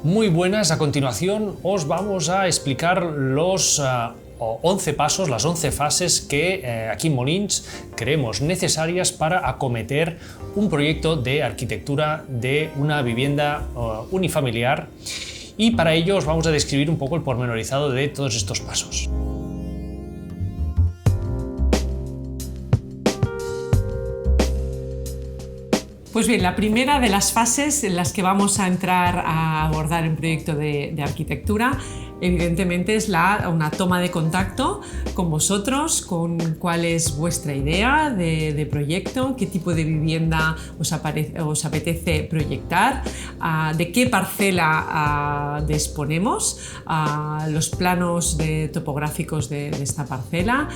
Muy buenas, a continuación os vamos a explicar los 11 pasos, las 11 fases que aquí en Molins creemos necesarias para acometer un proyecto de arquitectura de una vivienda unifamiliar, y para ello os vamos a describir un poco el pormenorizado de todos estos pasos. Pues bien, la primera de las fases en las que vamos a entrar a abordar un proyecto de arquitectura, evidentemente es una toma de contacto con vosotros, con cuál es vuestra idea de proyecto, qué tipo de vivienda os apetece proyectar, de qué parcela disponemos, los planos topográficos de esta parcela,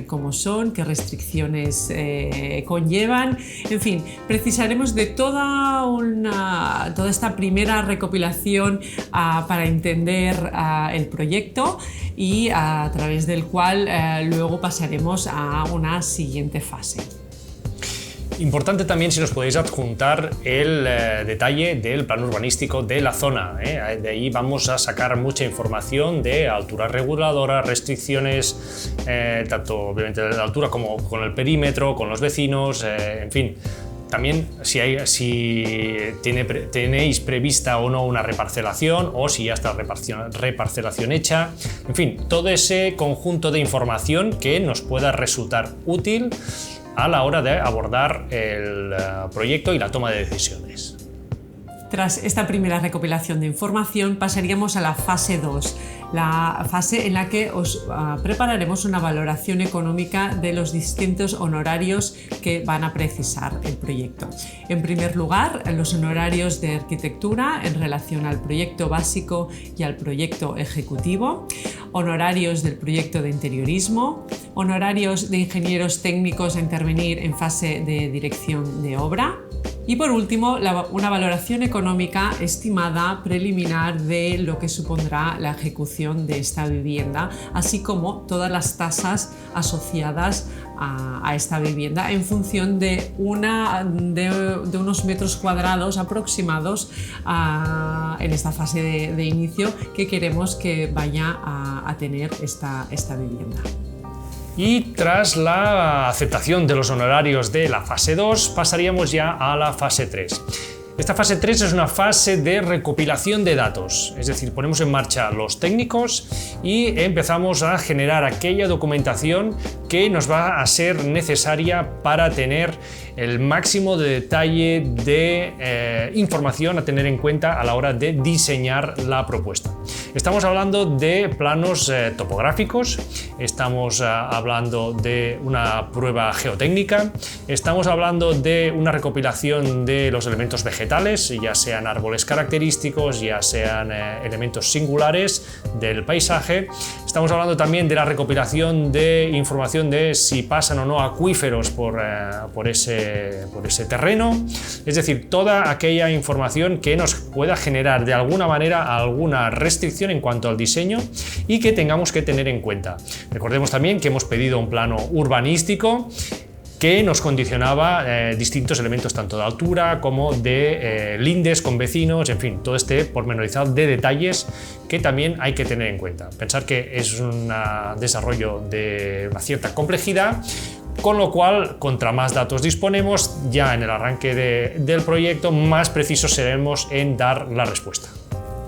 cómo son, qué restricciones conllevan, en fin, precisaremos de toda esta primera recopilación para entender el proyecto, y a través del cual luego pasaremos a una siguiente fase. Importante también si nos podéis adjuntar el detalle del plano urbanístico de la zona. De ahí vamos a sacar mucha información de altura reguladora, restricciones, tanto obviamente de la altura como con el perímetro, con los vecinos, en fin. También si tenéis prevista o no una reparcelación, o si ya está reparcelación hecha, en fin, todo ese conjunto de información que nos pueda resultar útil a la hora de abordar el proyecto y la toma de decisiones. Tras esta primera recopilación de información pasaríamos a la fase 2, la fase en la que os prepararemos una valoración económica de los distintos honorarios que van a precisar el proyecto. En primer lugar, los honorarios de arquitectura en relación al proyecto básico y al proyecto ejecutivo, honorarios del proyecto de interiorismo, honorarios de ingenieros técnicos a intervenir en fase de dirección de obra, y por último, una valoración económica estimada preliminar de lo que supondrá la ejecución de esta vivienda, así como todas las tasas asociadas a esta vivienda en función de unos metros cuadrados aproximados en esta fase de inicio que queremos que vaya a tener esta vivienda. Y tras la aceptación de los honorarios de la fase 2, pasaríamos ya a la fase 3. Esta fase 3 es una fase de recopilación de datos, es decir, ponemos en marcha los técnicos y empezamos a generar aquella documentación que nos va a ser necesaria para tener el máximo de detalle de información a tener en cuenta a la hora de diseñar la propuesta. Estamos hablando de planos topográficos, estamos hablando de una prueba geotécnica, estamos hablando de una recopilación de los elementos vegetales, ya sean árboles característicos, ya sean elementos singulares del paisaje. Estamos hablando también de la recopilación de información de si pasan o no acuíferos por ese terreno, es decir, toda aquella información que nos pueda generar de alguna manera alguna restricción en cuanto al diseño y que tengamos que tener en cuenta. Recordemos también que hemos pedido un plano urbanístico que nos condicionaba distintos elementos tanto de altura como de lindes con vecinos, en fin, todo este pormenorizado de detalles que también hay que tener en cuenta. Pensar que es un desarrollo de una cierta complejidad, con lo cual, contra más datos disponemos, ya en el arranque del proyecto, más precisos seremos en dar la respuesta.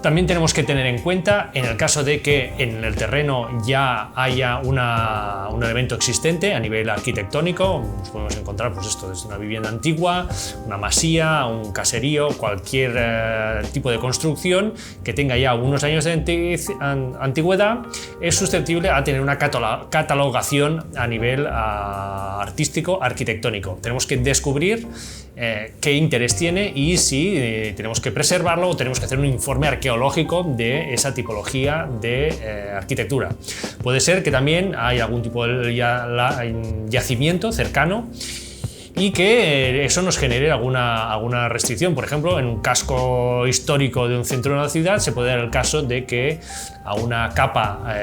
También tenemos que tener en cuenta, en el caso de que en el terreno ya haya un elemento existente a nivel arquitectónico, nos podemos encontrar, pues esto es una vivienda antigua, una masía, un caserío, cualquier tipo de construcción que tenga ya algunos años de antigüedad, es susceptible a tener una catalogación a nivel artístico, arquitectónico. Tenemos que descubrir qué interés tiene y si tenemos que preservarlo o tenemos que hacer un informe arqueológico de esa tipología de arquitectura. Puede ser que también hay algún tipo de yacimiento cercano y que eso nos genere alguna restricción. Por ejemplo, en un casco histórico de un centro de una ciudad se puede dar el caso de que a una capa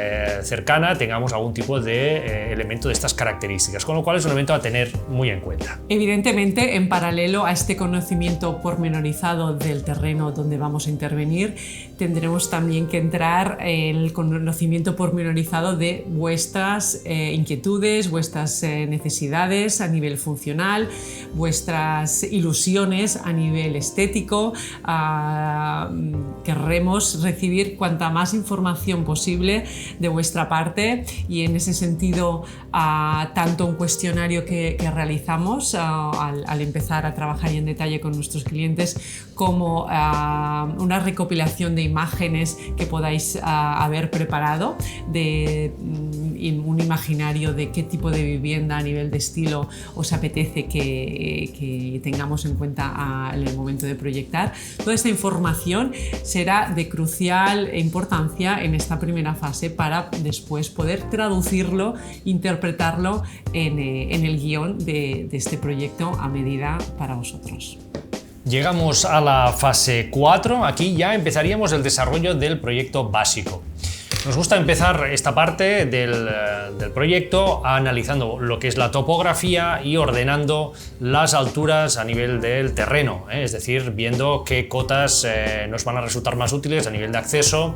cercana tengamos algún tipo de elemento de estas características, con lo cual es un elemento a tener muy en cuenta. Evidentemente, en paralelo a este conocimiento pormenorizado del terreno donde vamos a intervenir, tendremos también que entrar en el conocimiento pormenorizado de vuestras inquietudes, vuestras necesidades a nivel funcional, vuestras ilusiones a nivel estético. Querremos recibir cuanta más información posible de vuestra parte, y en ese sentido tanto un cuestionario que realizamos al empezar a trabajar en detalle con nuestros clientes, como una recopilación de imágenes que podáis haber preparado, de un imaginario de qué tipo de vivienda a nivel de estilo os apetece que tengamos en cuenta en el momento de proyectar. Toda esta información será de crucial importancia en esta primera fase para después poder traducirlo, interpretarlo en el guión de este proyecto a medida para vosotros. Llegamos a la fase 4, aquí ya empezaríamos el desarrollo del proyecto básico. Nos gusta empezar esta parte del proyecto analizando lo que es la topografía y ordenando las alturas a nivel del terreno, es decir, viendo qué cotas nos van a resultar más útiles a nivel de acceso,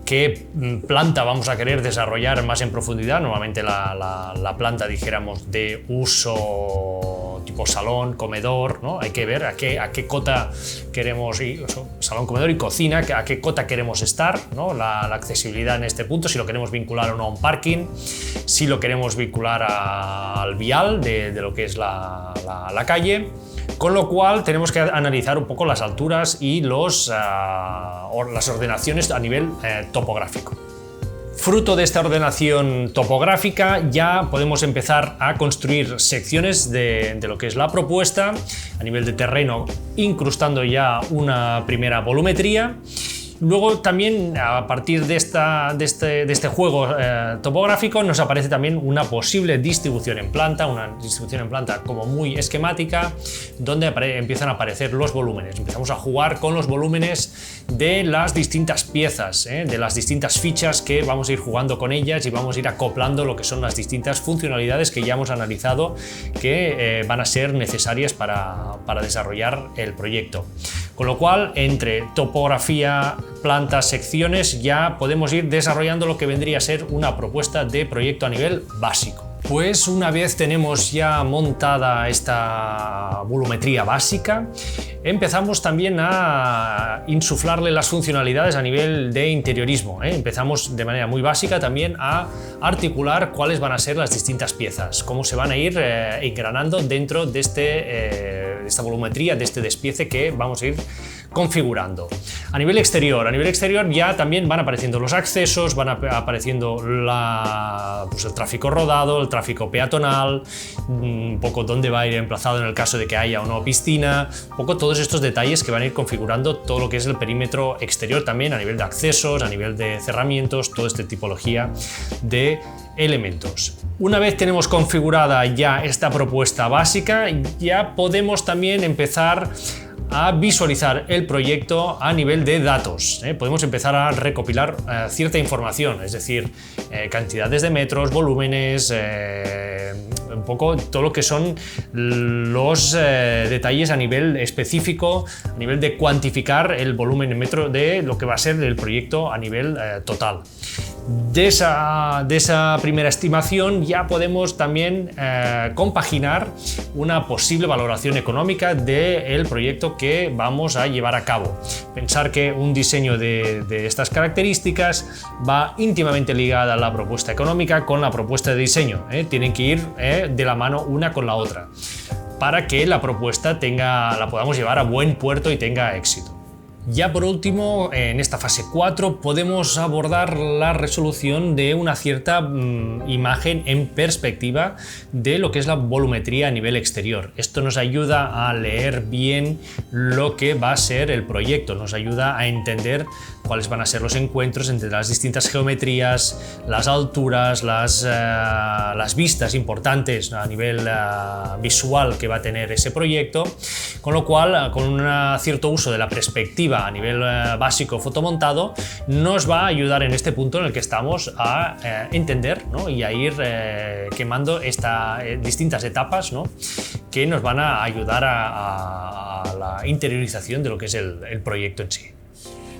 qué planta vamos a querer desarrollar más en profundidad. Normalmente la planta, dijéramos, de uso tipo salón, comedor, ¿no? Hay que ver a qué cota queremos ir, salón, comedor y cocina, a qué cota queremos estar, ¿no? La accesibilidad en este punto, si lo queremos vincular o no a un parking, si lo queremos vincular al vial de lo que es la calle. Con lo cual tenemos que analizar un poco las alturas y las ordenaciones a nivel topográfico. Fruto de esta ordenación topográfica ya podemos empezar a construir secciones de lo que es la propuesta a nivel de terreno, incrustando ya una primera volumetría. Luego también, a partir de este juego topográfico, nos aparece también una posible distribución en planta, como muy esquemática, donde empiezan a aparecer los volúmenes. Empezamos a jugar con los volúmenes de las distintas piezas, de las distintas fichas, que vamos a ir jugando con ellas y vamos a ir acoplando lo que son las distintas funcionalidades que ya hemos analizado que van a ser necesarias para desarrollar el proyecto. Con lo cual, entre topografía, plantas, secciones, ya podemos ir desarrollando lo que vendría a ser una propuesta de proyecto a nivel básico. Pues una vez tenemos ya montada esta volumetría básica, empezamos también a insuflarle las funcionalidades a nivel de interiorismo. Empezamos de manera muy básica también a articular cuáles van a ser las distintas piezas, cómo se van a ir engranando dentro de esta volumetría, de este despiece que vamos a ir configurando. A nivel exterior ya también van apareciendo los accesos, van apareciendo el tráfico rodado, el tráfico peatonal, un poco dónde va a ir emplazado en el caso de que haya o no piscina, un poco todos estos detalles que van a ir configurando todo lo que es el perímetro exterior también a nivel de accesos, a nivel de cerramientos, toda esta tipología de elementos. Una vez tenemos configurada ya esta propuesta básica, ya podemos también empezar a visualizar el proyecto a nivel de datos. Podemos empezar a recopilar cierta información, es decir, cantidades de metros, volúmenes, un poco todo lo que son los detalles a nivel específico, a nivel de cuantificar el volumen en metro de lo que va a ser el proyecto a nivel total. De esa primera estimación ya podemos también compaginar una posible valoración económica del proyecto que vamos a llevar a cabo. Pensar que un diseño de estas características va íntimamente ligada a la propuesta económica con la propuesta de diseño. Tienen que ir de la mano una con la otra para que la propuesta la podamos llevar a buen puerto y tenga éxito. Ya por último, en esta fase 4 podemos abordar la resolución de una cierta imagen en perspectiva de lo que es la volumetría a nivel exterior. Esto nos ayuda a leer bien lo que va a ser el proyecto, nos ayuda a entender cuáles van a ser los encuentros entre las distintas geometrías, las alturas, las vistas importantes a nivel visual que va a tener ese proyecto, con lo cual, con un cierto uso de la perspectiva ejecutiva a nivel básico fotomontado nos va a ayudar en este punto en el que estamos a entender, ¿no? Y a ir quemando distintas etapas, ¿no? Que nos van a ayudar a la interiorización de lo que es el proyecto en sí.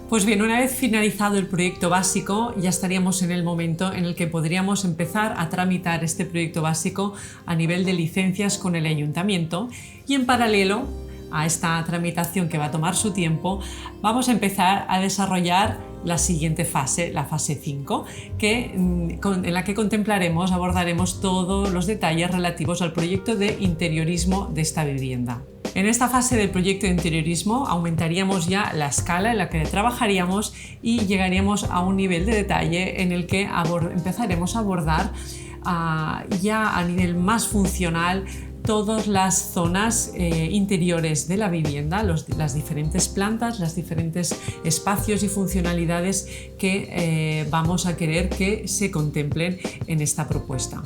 Pues bien, una vez finalizado el proyecto básico, ya estaríamos en el momento en el que podríamos empezar a tramitar este proyecto básico a nivel de licencias con el ayuntamiento, y en paralelo a esta tramitación que va a tomar su tiempo, vamos a empezar a desarrollar la siguiente fase, la fase 5, en la que abordaremos todos los detalles relativos al proyecto de interiorismo de esta vivienda. En esta fase del proyecto de interiorismo aumentaríamos ya la escala en la que trabajaríamos y llegaríamos a un nivel de detalle en el que empezaremos a abordar ya a nivel más funcional todas las zonas interiores de la vivienda, las diferentes plantas, los diferentes espacios y funcionalidades que vamos a querer que se contemplen en esta propuesta.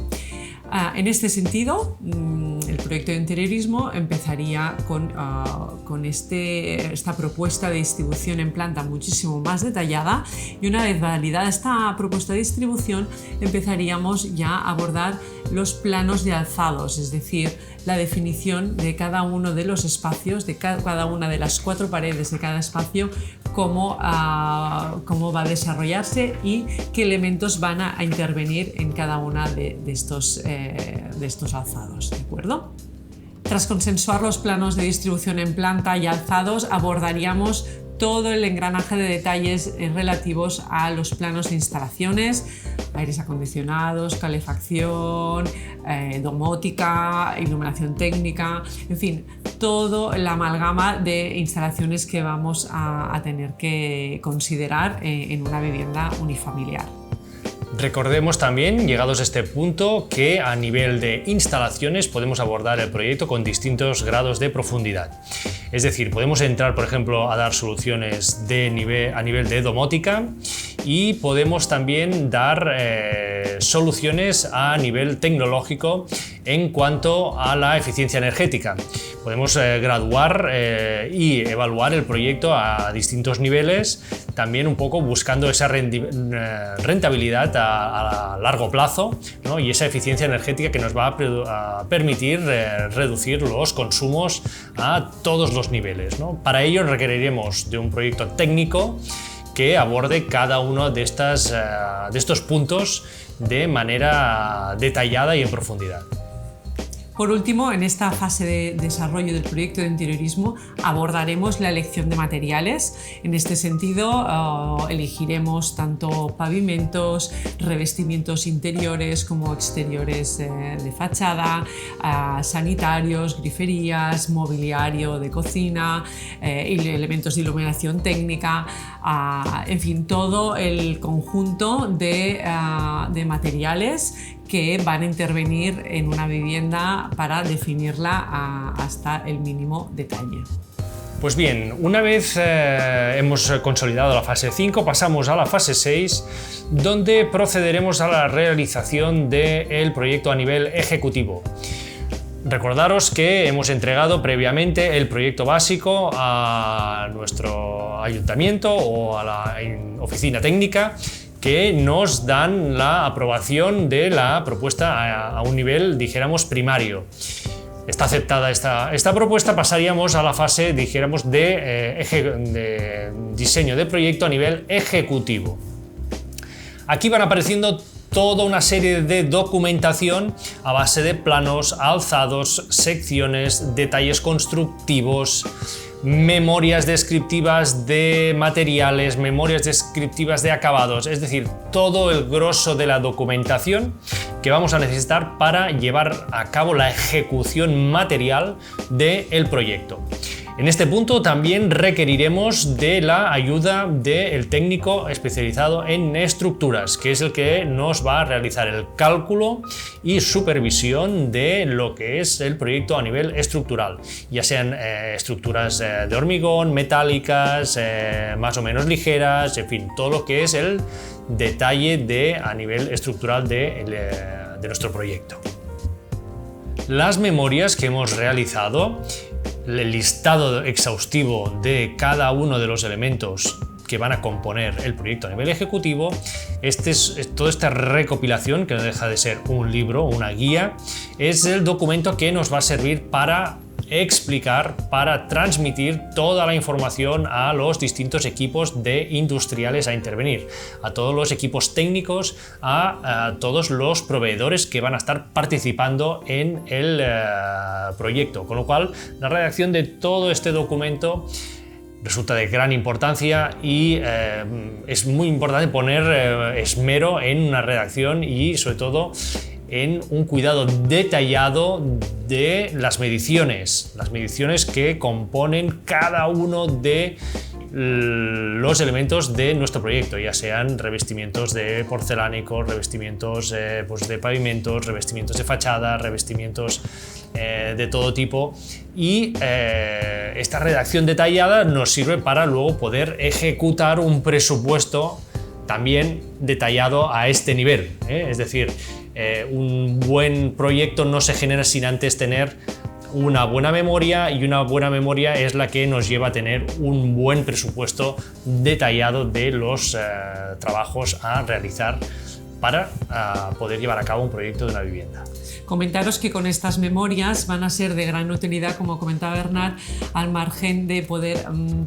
En este sentido, el proyecto de interiorismo empezaría con esta propuesta de distribución en planta muchísimo más detallada, y una vez validada esta propuesta de distribución empezaríamos ya a abordar los planos de alzados, es decir, la definición de cada uno de los espacios, de cada una de las 4 paredes de cada espacio, cómo va a desarrollarse y qué elementos van a intervenir en cada una de estos alzados, ¿de acuerdo? Tras consensuar los planos de distribución en planta y alzados, abordaríamos todo el engranaje de detalles relativos a los planos de instalaciones, aires acondicionados, calefacción, domótica, iluminación técnica, en fin, toda la amalgama de instalaciones que vamos a tener que considerar en una vivienda unifamiliar. Recordemos también, llegados a este punto, que a nivel de instalaciones podemos abordar el proyecto con distintos grados de profundidad. Es decir, podemos entrar, por ejemplo, a dar soluciones a nivel de domótica, y podemos también dar soluciones a nivel tecnológico en cuanto a la eficiencia energética. Podemos graduar y evaluar el proyecto a distintos niveles, también un poco buscando esa rentabilidad a largo plazo, ¿no? Y esa eficiencia energética que nos va a permitir reducir los consumos a todos los niveles, ¿no? Para ello requeriremos de un proyecto técnico que aborde cada uno de estos puntos de manera detallada y en profundidad. Por último, en esta fase de desarrollo del proyecto de interiorismo abordaremos la elección de materiales. En este sentido, elegiremos tanto pavimentos, revestimientos interiores como exteriores de fachada, sanitarios, griferías, mobiliario de cocina, elementos de iluminación técnica, en fin, todo el conjunto de materiales que van a intervenir en una vivienda para definirla hasta el mínimo detalle. Pues bien, una vez hemos consolidado la fase 5, pasamos a la fase 6, donde procederemos a la realización del proyecto a nivel ejecutivo. Recordaros que hemos entregado previamente el proyecto básico a nuestro ayuntamiento o a la oficina técnica, que nos dan la aprobación de la propuesta a un nivel, dijéramos, primario. Está aceptada esta propuesta, pasaríamos a la fase, dijéramos, de diseño de proyecto a nivel ejecutivo. Aquí van apareciendo toda una serie de documentación a base de planos, alzados, secciones, detalles constructivos, memorias descriptivas de materiales, memorias descriptivas de acabados, es decir, todo el grosso de la documentación que vamos a necesitar para llevar a cabo la ejecución material del proyecto. En este punto también requeriremos de la ayuda del técnico especializado en estructuras, que es el que nos va a realizar el cálculo y supervisión de lo que es el proyecto a nivel estructural, ya sean estructuras de hormigón, metálicas, más o menos ligeras, en fin, todo lo que es el detalle a nivel estructural de nuestro proyecto. Las memorias que hemos realizado el listado exhaustivo de cada uno de los elementos que van a componer el proyecto a nivel ejecutivo. Toda esta recopilación, que no deja de ser un libro, una guía, es el documento que nos va a servir para explicar, para transmitir toda la información a los distintos equipos de industriales a intervenir, a todos los equipos técnicos, a todos los proveedores que van a estar participando en el proyecto. Con lo cual, la redacción de todo este documento resulta de gran importancia y es muy importante poner esmero en una redacción y sobre todo en un cuidado detallado de las mediciones que componen cada uno de los elementos de nuestro proyecto, ya sean revestimientos de porcelánicos, revestimientos pues de pavimentos, revestimientos de fachada, revestimientos de todo tipo, y esta redacción detallada nos sirve para luego poder ejecutar un presupuesto también detallado a este nivel, es decir, un buen proyecto no se genera sin antes tener una buena memoria, y una buena memoria es la que nos lleva a tener un buen presupuesto detallado de los trabajos a realizar para poder llevar a cabo un proyecto de una vivienda. Comentaros que con estas memorias van a ser de gran utilidad, como comentaba Bernat, al margen de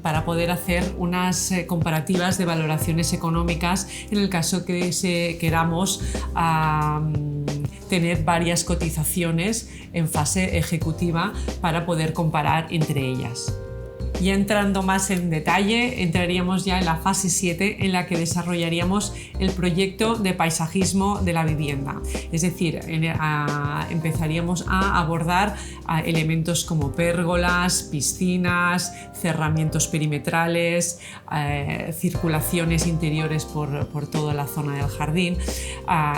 para poder hacer unas comparativas de valoraciones económicas en el caso que queramos tener varias cotizaciones en fase ejecutiva para poder comparar entre ellas. Y entrando más en detalle, entraríamos ya en la fase 7, en la que desarrollaríamos el proyecto de paisajismo de la vivienda. Es decir, empezaríamos a abordar elementos como pérgolas, piscinas, cerramientos perimetrales, circulaciones interiores por toda la zona del jardín.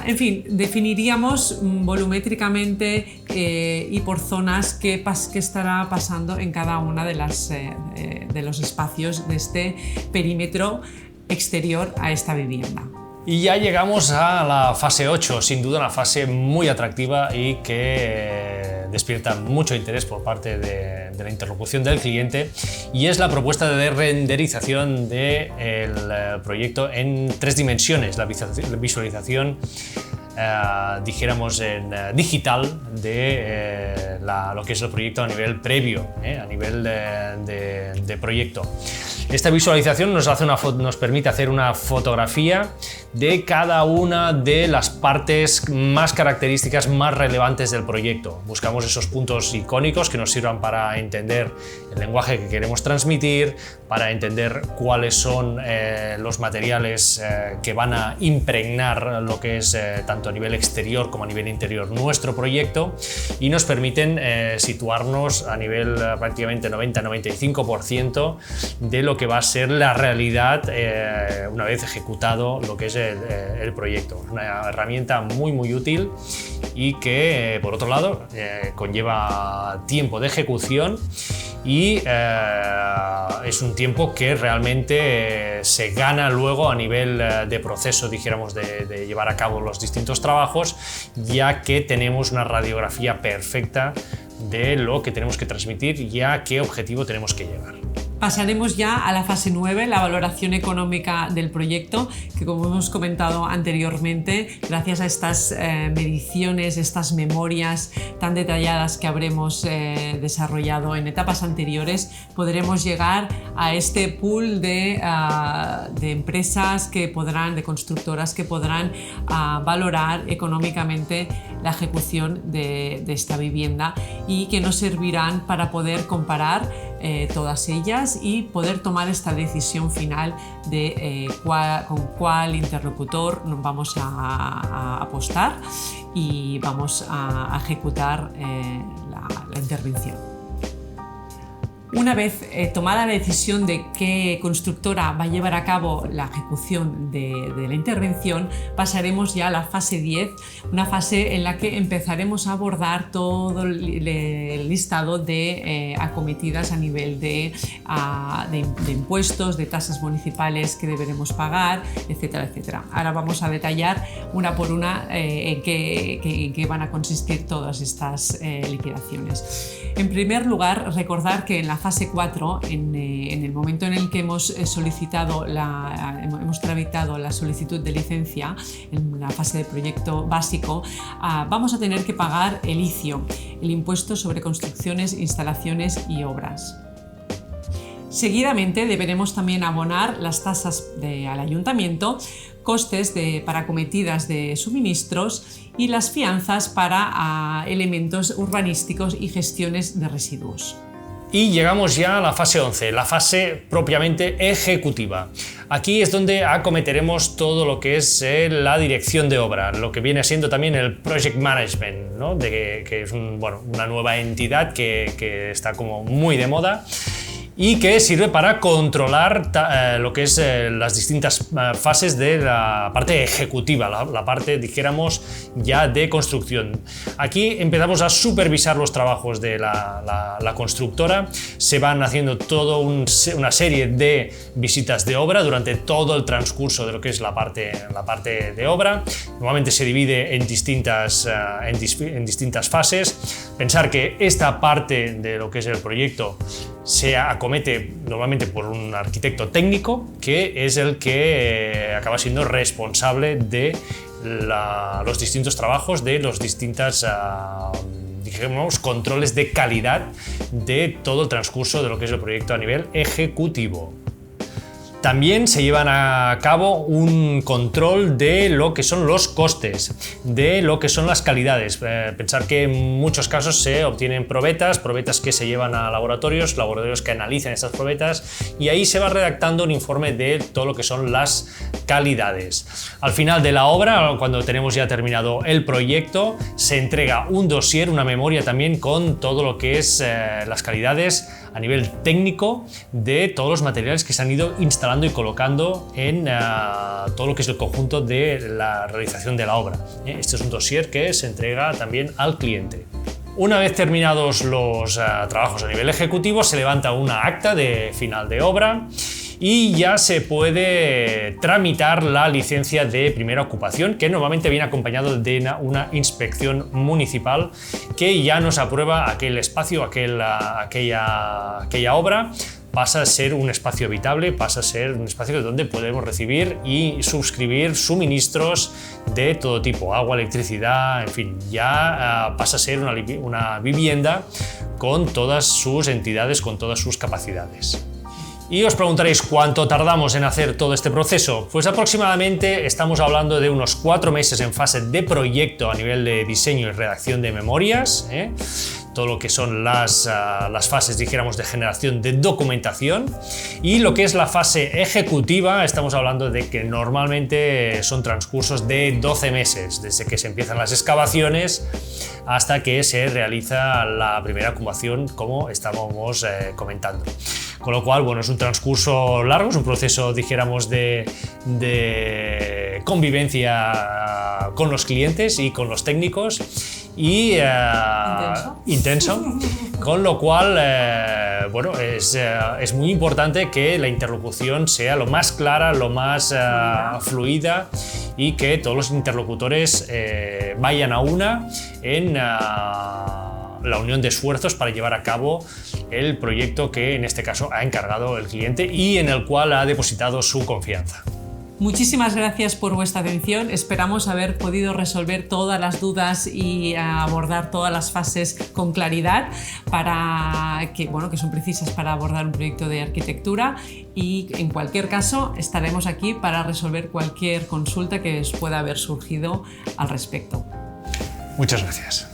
En fin, definiríamos volumétricamente y por zonas qué estará pasando en cada una de los espacios de este perímetro exterior a esta vivienda. Y ya llegamos a la fase 8, sin duda una fase muy atractiva y que despierta mucho interés por parte de la interlocución del cliente, y es la propuesta de renderización del proyecto en 3 dimensiones, la visualización dijéramos en digital de lo que es el proyecto a nivel previo, a nivel de proyecto. Esta visualización nos permite hacer una fotografía de cada una de las partes más características, más relevantes del proyecto. Buscamos esos puntos icónicos que nos sirvan para entender el lenguaje que queremos transmitir, para entender cuáles son los materiales que van a impregnar lo que es tanto a nivel exterior como a nivel interior nuestro proyecto, y nos permiten situarnos a nivel prácticamente 90-95% de lo que va a ser la realidad una vez ejecutado lo que es el proyecto. Una herramienta muy útil y que por otro lado conlleva tiempo de ejecución, y es un tiempo que realmente se gana luego a nivel de proceso, dijéramos, de llevar a cabo los distintos trabajos, ya que tenemos una radiografía perfecta de lo que tenemos que transmitir y a qué objetivo tenemos que llegar. Pasaremos ya a la fase 9, la valoración económica del proyecto, que como hemos comentado anteriormente, gracias a estas mediciones, estas memorias tan detalladas que habremos desarrollado en etapas anteriores, podremos llegar a este pool de empresas de constructoras que podrán valorar económicamente la ejecución de esta vivienda, y que nos servirán para poder comparar todas ellas y poder tomar esta decisión final de con cuál interlocutor nos vamos a apostar y vamos a ejecutar la intervención. Una vez tomada la decisión de qué constructora va a llevar a cabo la ejecución de la intervención, pasaremos ya a la fase 10, una fase en la que empezaremos a abordar todo el listado de acometidas a nivel de impuestos, de tasas municipales que deberemos pagar, etcétera, etcétera. Ahora vamos a detallar una por una en qué van a consistir todas estas liquidaciones. En primer lugar, recordar que en la fase 4, en el momento en el que hemos tramitado la solicitud de licencia, en la fase de proyecto básico, vamos a tener que pagar el ICIO, el impuesto sobre construcciones, instalaciones y obras. Seguidamente deberemos también abonar las tasas al ayuntamiento, costes para acometidas de suministros y las fianzas para elementos urbanísticos y gestiones de residuos. Y llegamos ya a la fase 11, la fase propiamente ejecutiva. Aquí es donde acometeremos todo lo que es la dirección de obra, lo que viene siendo también el Project Management, ¿no? que es una nueva entidad que está como muy de moda y que sirve para controlar lo que es las distintas fases de la parte ejecutiva, la parte, dijéramos, ya de construcción. Aquí empezamos a supervisar los trabajos de la constructora, se van haciendo toda una serie de visitas de obra durante todo el transcurso de lo que es la parte de obra. Normalmente se divide en distintas fases. Pensar que esta parte de lo que es el proyecto se acomete normalmente por un arquitecto técnico, que es el que acaba siendo responsable de los distintos trabajos, de los distintos digamos, controles de calidad de todo el transcurso de lo que es el proyecto a nivel ejecutivo. También se llevan a cabo un control de lo que son los costes, de lo que son las calidades. Pensar que en muchos casos se obtienen probetas que se llevan a laboratorios que analizan estas probetas y ahí se va redactando un informe de todo lo que son las calidades. Al final de la obra, cuando tenemos ya terminado el proyecto, se entrega un dossier, una memoria también con todo lo que es las calidades a nivel técnico de todos los materiales que se han ido instalando y colocando en todo lo que es el conjunto de la realización de la obra. Este es un dossier que se entrega también al cliente. Una vez terminados los trabajos a nivel ejecutivo, se levanta una acta de final de obra y ya se puede tramitar la licencia de primera ocupación, que normalmente viene acompañado de una inspección municipal que ya nos aprueba aquel espacio, aquella obra. Pasa a ser un espacio habitable, pasa a ser un espacio donde podemos recibir y suscribir suministros de todo tipo, agua, electricidad, en fin, ya pasa a ser una vivienda con todas sus entidades, con todas sus capacidades. Y os preguntaréis cuánto tardamos en hacer todo este proceso. Pues aproximadamente estamos hablando de unos 4 meses en fase de proyecto a nivel de diseño y redacción de memorias, todo lo que son las fases, dijéramos, de generación de documentación, y lo que es la fase ejecutiva, estamos hablando de que normalmente son transcursos de 12 meses, desde que se empiezan las excavaciones hasta que se realiza la primera ocupación, como estábamos comentando. Con lo cual, bueno, es un transcurso largo, es un proceso, dijéramos, de convivencia con los clientes y con los técnicos y intenso, con lo cual bueno, es muy importante que la interlocución sea lo más clara, lo más fluida y que todos los interlocutores vayan a una en la unión de esfuerzos para llevar a cabo el proyecto que en este caso ha encargado el cliente y en el cual ha depositado su confianza. Muchísimas gracias por vuestra atención. Esperamos haber podido resolver todas las dudas y abordar todas las fases con claridad que son precisas para abordar un proyecto de arquitectura, y en cualquier caso estaremos aquí para resolver cualquier consulta que os pueda haber surgido al respecto. Muchas gracias.